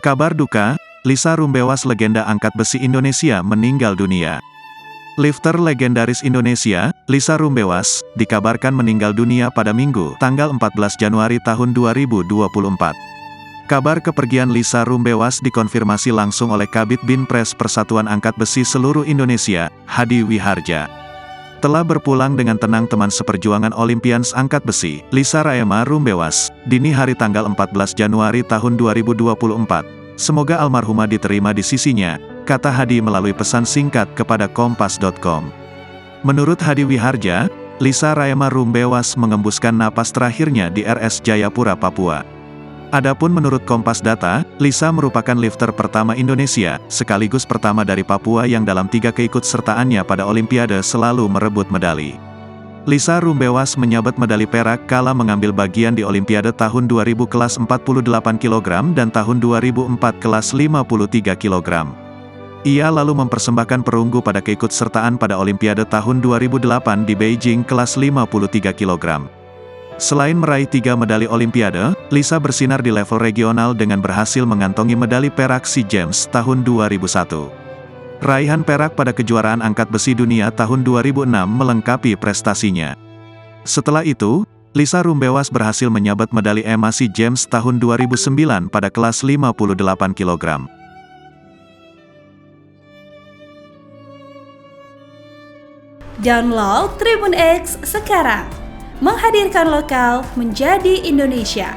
Kabar duka, Lisa Rumbewas legenda angkat besi Indonesia meninggal dunia. Lifter legendaris Indonesia, Lisa Rumbewas, dikabarkan meninggal dunia pada Minggu, tanggal 14 Januari tahun 2024. Kabar kepergian Lisa Rumbewas dikonfirmasi langsung oleh Kabid Binpres Persatuan Angkat Besi Seluruh Indonesia, Hadi Wihardja. Telah berpulang dengan tenang teman seperjuangan Olimpians angkat besi, Lisa Raema Rumbewas, dini hari tanggal 14 Januari tahun 2024. Semoga almarhumah diterima di sisinya, kata Hadi melalui pesan singkat kepada kompas.com. Menurut Hadi Wihardja, Lisa Raema Rumbewas mengembuskan napas terakhirnya di RS Jayapura, Papua. Adapun menurut Kompas Data, Lisa merupakan lifter pertama Indonesia, sekaligus pertama dari Papua yang dalam 3 keikutsertaannya pada Olimpiade selalu merebut medali. Lisa Rumbewas menyabet medali perak kala mengambil bagian di Olimpiade tahun 2000 kelas 48 kg dan tahun 2004 kelas 53 kg. Ia lalu mempersembahkan perunggu pada keikutsertaan pada Olimpiade tahun 2008 di Beijing kelas 53 kg. Selain meraih 3 medali Olimpiade, Lisa bersinar di level regional dengan berhasil mengantongi medali perak SEA Games tahun 2001. Raihan perak pada kejuaraan angkat besi dunia tahun 2006 melengkapi prestasinya. Setelah itu, Lisa Rumbewas berhasil menyabet medali emas SEA Games tahun 2009 pada kelas 58 kg. Download Tribun X sekarang. Menghadirkan lokal menjadi Indonesia.